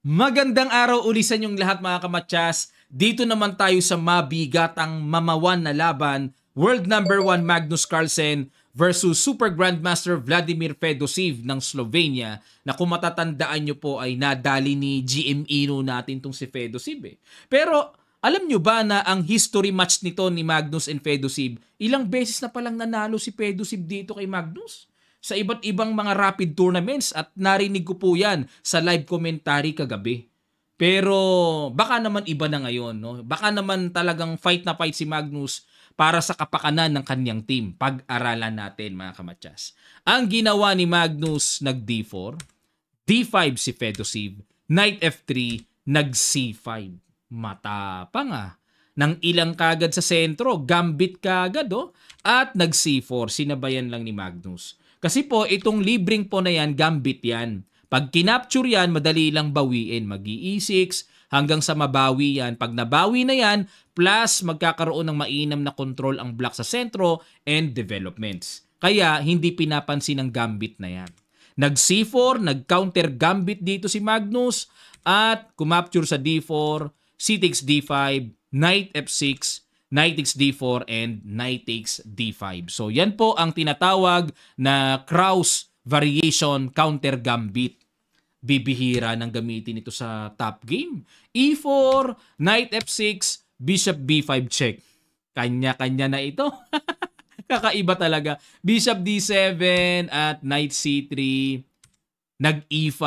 Magandang araw uli sa inyong lahat mga kamatyas. Dito naman tayo sa mabigatang mamawan na laban, World number 1 Magnus Carlsen versus Super Grandmaster Vladimir Fedosiv ng Slovenia na kung matatandaan nyo po ay nadali ni GM Ino natin tong si Fedosiv eh. Pero alam nyo ba na ang history match nito ni Magnus and Fedosiv, ilang beses na palang nanalo si Fedosiv dito kay Magnus? Sa iba't ibang mga rapid tournaments at narinig ko po yan sa live commentary kagabi. Pero baka naman iba na ngayon, no? Baka naman talagang fight na fight si Magnus para sa kapakanan ng kanyang team. Pag-aralan natin mga kamatyas. Ang ginawa ni Magnus nag D4, D5 si Fedosiv, Knight F3, nag C5. Matapang ah. Nang ilang kagad sa sentro, gambit kagad oh, at nag C4, sinabayan lang ni Magnus. Kasi po, itong libreng po na yan, gambit yan. Pag kinapture yan, madali lang bawiin. Mag-E6 hanggang sa mabawi yan. Pag nabawi na yan, plus magkakaroon ng mainam na control ang block sa sentro and developments. Kaya, hindi pinapansin ang gambit na yan. Nag-C4, nag-counter gambit dito si Magnus, at kumapture sa D4, C takes D5, Knight F6, Knight takes D4 and Knight takes D5. So yan po ang tinatawag na Krauss variation counter gambit. Bibihira ng gamitin ito sa top game. E4, Knight F6, Bishop B5 check. Kanya-kanya na ito. Kakaiba talaga. Bishop D7 at Knight C3. Nag-E5,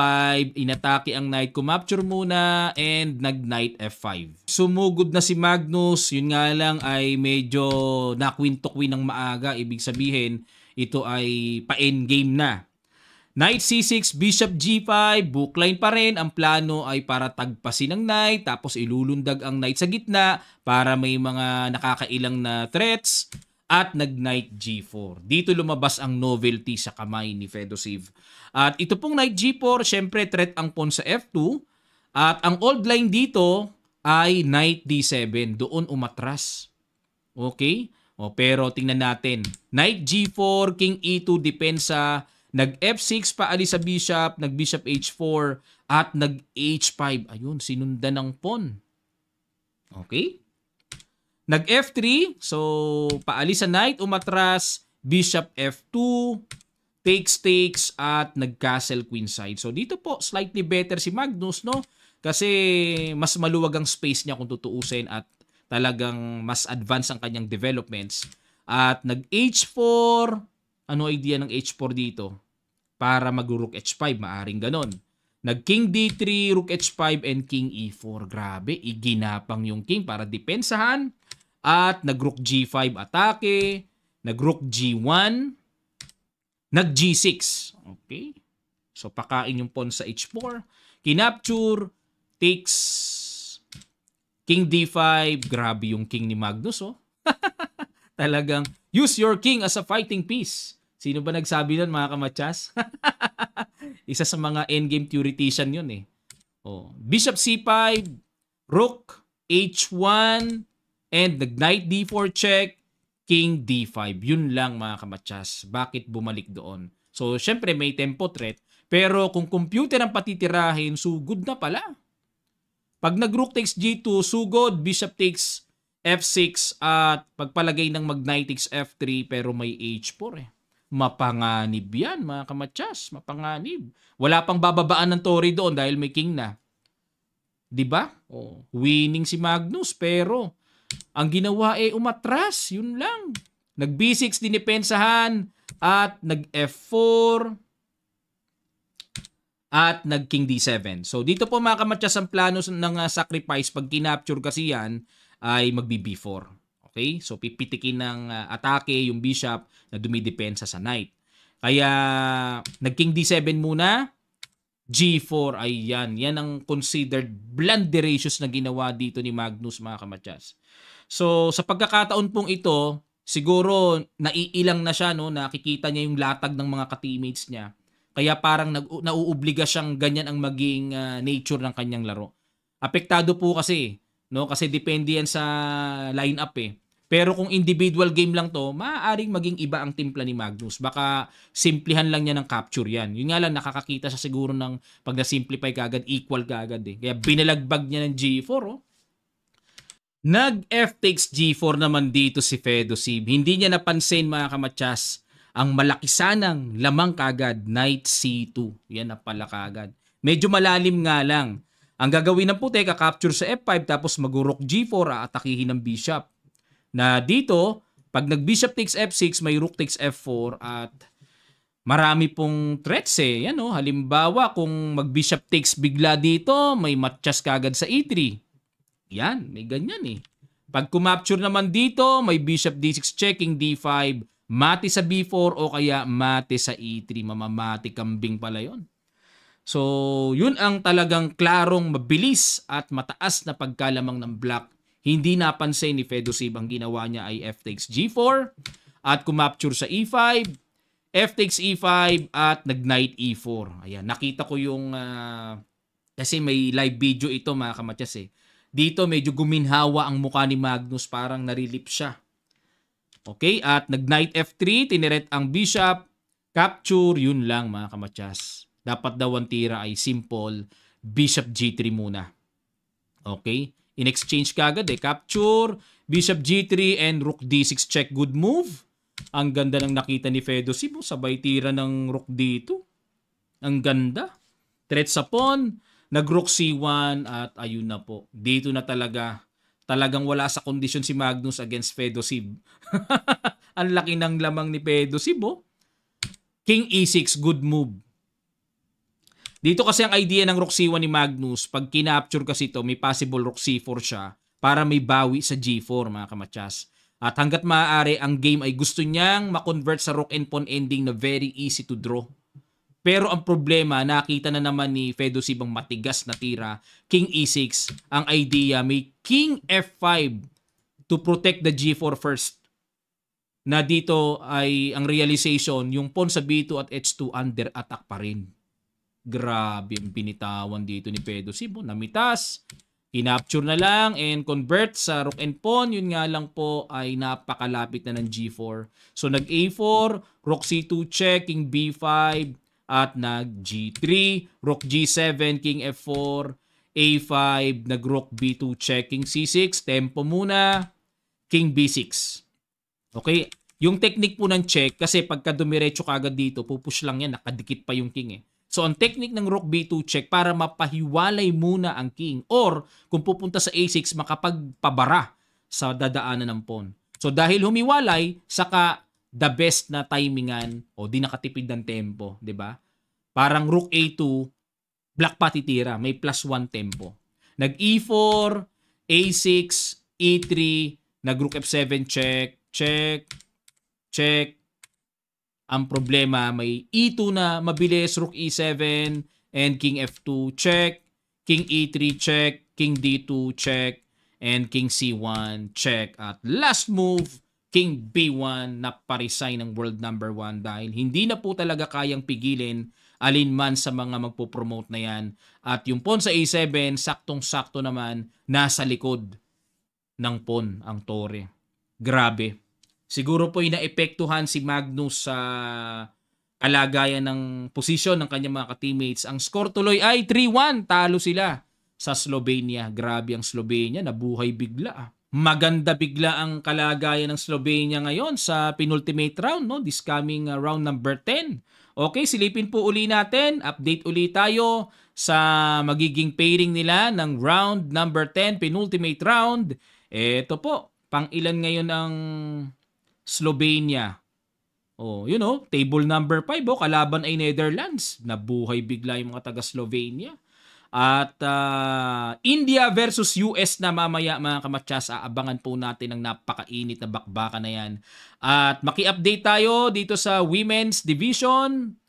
inatake ang knight, kumapture muna, and nag-knight F5. Sumugod na si Magnus, yun nga lang ay medyo nakwintok-win ng maaga. Ibig sabihin, ito ay pa-endgame na. Knight C6, Bishop G5, bookline pa rin. Ang plano ay para tagpasin ng knight, tapos ilulundag ang knight sa gitna para may mga nakakailang na threats. At nag-Knight G4. Dito lumabas ang novelty sa kamay ni Fedosiv. At ito pong Knight G4, syempre threat ang pawn sa F2. At ang old line dito ay Knight D7. Doon umatras. Okay? Pero tingnan natin. Knight G4, King E2, depensa. Nag-F6, paalis sa Bishop. Nag-Bishop H4. At nag-H5. Ayun, sinundan ng pawn. Okay? Nag-F3, so paalis sa knight, umatras, Bishop F2, takes, at nag-castle queenside. So dito po, slightly better si Magnus, no? Kasi mas maluwag ang space niya kung tutuusin at talagang mas advanced ang kanyang developments. At nag-H4, ano idea ng H4 dito? Para mag-Rook H5, maaring ganon. Nag-King D3, Rook H5, and King E4. Grabe, iginapang yung King para depensahan. At nag-Rook G5 atake, nag-Rook G1, nag-G6. Okay. So, pakain yung pawn sa H4. Kinapture, takes, King D5. Grabe yung King ni Magnus, oh. Talagang, use your King as a fighting piece. Sino ba nagsabi nun, mga kamatyas? Isa sa mga endgame theoretician yun, eh. Oh. Bishop C5, Rook H1, and nag-Knight D4 check, King D5. Yun lang mga kamatyas. Bakit bumalik doon? So, syempre may tempo threat. Pero kung computer ang patitirahin, sugod na pala. Pag nag-Rook takes G2, sugod, Bishop takes F6, at pagpalagay ng mag-Knight takes F3, pero may H4 eh. Mapanganib yan mga kamatyas. Mapanganib. Wala pang bababaan ng Tory doon dahil may King na. Diba? Oh, winning si Magnus, pero ang ginawa umatras, yun lang. Nag-B6 dinipensahan at nag-F4 at nag-King D7. So dito po mga kamatyas ang plano ng sacrifice pag kinapture kasi yan ay magbi-B4. Okay? So pipitikin ng atake yung bishop na dumidepensa sa knight. Kaya nag-King D7 muna. G4 ay yan. Yan ang considered blunderacious na ginawa dito ni Magnus mga kamatyas. So sa pagkakataon pong ito, siguro naiilang na siya, no? Nakikita niya yung latag ng mga ka-teammates niya. Kaya parang nauobliga siyang ganyan ang maging nature ng kanyang laro. Apektado po kasi, no? Kasi depende yan sa lineup eh. Pero kung individual game lang to, maaaring maging iba ang timpla ni Magnus. Baka simplihan lang niya ng capture yan. Yun nga lang, nakakakita siya siguro ng pag na-simplify kagad, equal kagad eh. Kaya binalagbag niya ng G4 oh. Nag-F takes G4 naman dito si Fedosib. Hindi niya napansin mga kamatsas ang malaki sanang lamang kagad Knight C2. Yan na pala kagad. Medyo malalim nga lang. Ang gagawin ng puti, kakapture sa F5 tapos mag-rook G4, aatakihin ng bishop. Na dito, pag nag-bishop takes F6, may rook takes F4 at marami pong threats eh. Yan oh, halimbawa kung mag-bishop takes bigla dito, may matchas kagad sa E3. Yan, may ganyan eh. Pag kumapture naman dito, may bishop D6 checking D5, mati sa B4 o kaya mati sa E3. Mamamati kambing pala yon. So, yun ang talagang klarong mabilis at mataas na pagkalamang ng black. Hindi napansin ni Fedosib ang ginawa niya ay F takes G4 at kumapture sa E5, F takes E5 at nag-knight E4. Ayan, nakita ko yung kasi may live video ito mga kamatyas eh. Dito medyo guminhawa ang mukha ni Magnus, parang narilip siya. Okay, at nag-knight F3, tiniret ang bishop, capture, yun lang mga kamatyas. Dapat daw ang tira ay simple, bishop G3 muna. Okay, in exchange kagad eh, capture, bishop G3 and rook D6 check, good move. Ang ganda ng nakita ni Fedosib, sabay tira ng rook dito. Ang ganda. Threat sa pawn, nag-rook C1 at ayun na po. Dito na talagang wala sa kondisyon si Magnus against Fedosib. Ang laki ng lamang ni Fedosib oh. King E6, good move. Dito kasi ang idea ng rook C1 ni Magnus, pag kinapture kasi ito, may possible rook C4 siya para may bawi sa G4 mga kamatyas. At hanggat maaari, ang game ay gusto niyang makonvert sa rook and pawn ending na very easy to draw. Pero ang problema, nakita na naman ni Fedosib ang matigas na tira, King E6. Ang idea, may King F5 to protect the G4 first. Na dito ay ang realization, yung pawn sa B2 at H2 under attack pa rin. Grabe ang binitawan dito ni Fedosib. Namitas, kinapture na lang and convert sa rook and pawn. Yun nga lang po ay napakalapit na ng G4. So nag-A4, rook C2 check, King B5, at nag-G3, rook G7, King F4, A5, nag-rook B2 check, King C6, tempo muna, King B6. Okay? Yung technique po ng check, kasi pagka dumiretso kagad dito, pupush lang yan, nakadikit pa yung king eh. So, ang technique ng rook B2 check para mapahiwalay muna ang king or kung pupunta sa A6, makapagpabara sa dadaanan ng pawn. So, dahil humiwalay, saka the best na timingan o di nakatipid ng tempo, di ba? Parang rook A2, black pa titira, may +1 tempo. Nag-E4, A6, E3, nag-rook F7 check, check, check. Ang problema, may E2 na mabilis, rook E7, and King F2 check, King E3 check, King D2 check, and King C1 check. At last move, King B1 na parisay ng world number 1 dahil hindi na po talaga kayang pigilin alinman sa mga magpo-promote na yan. At yung pawn sa A7, saktong-sakto naman, nasa likod ng pawn ang tore. Grabe. Siguro po inaepektuhan si Magnus sa kalagayan ng posisyon ng kanyang mga ka-teammates. Ang score tuloy ay 3-1. Talo sila sa Slovenia. Grabe ang Slovenia. Nabuhay bigla. Maganda bigla ang kalagayan ng Slovenia ngayon sa penultimate round. No? This coming round number 10. Okay, silipin po uli natin. Update uli tayo sa magiging pairing nila ng round number 10, penultimate round. Ito po, pang ilan ngayon ang Slovenia. Oh, you know, table number 5, oh, kalaban ay Netherlands. Nabuhay bigla yung mga taga-Slovenia. At India versus US na mamaya mga kamatyas, aabangan po natin ang napakainit na bakbakan na yan. At maki-update tayo dito sa Women's Division.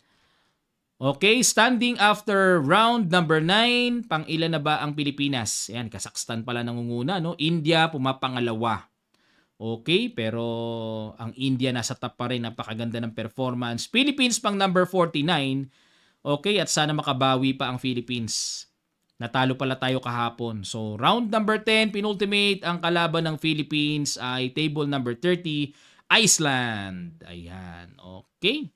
Okay, standing after round number 9, pang ilan na ba ang Pilipinas? Ayan, Kazakhstan pala nangunguna, no? India pumapangalawa. Okay, pero ang India nasa top pa rin, napakaganda ng performance. Philippines pang number 49. Okay, at sana makabawi pa ang Philippines. Natalo pala tayo kahapon. So, round number 10, penultimate, ang kalaban ng Philippines ay table number 30, Iceland. Ayan, okay.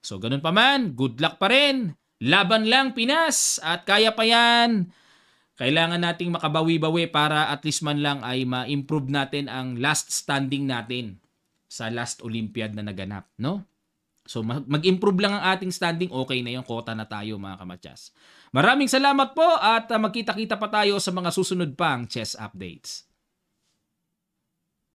So, ganun pa man, good luck pa rin. Laban lang, Pinas. At kaya pa yan. Kailangan nating makabawi-bawi para at least man lang ay ma-improve natin ang last standing natin sa last Olympiad na naganap, no? So mag-improve lang ang ating standing, okay na yung quota na tayo mga kamatyas. Maraming salamat po at magkita-kita pa tayo sa mga susunod pang chess updates.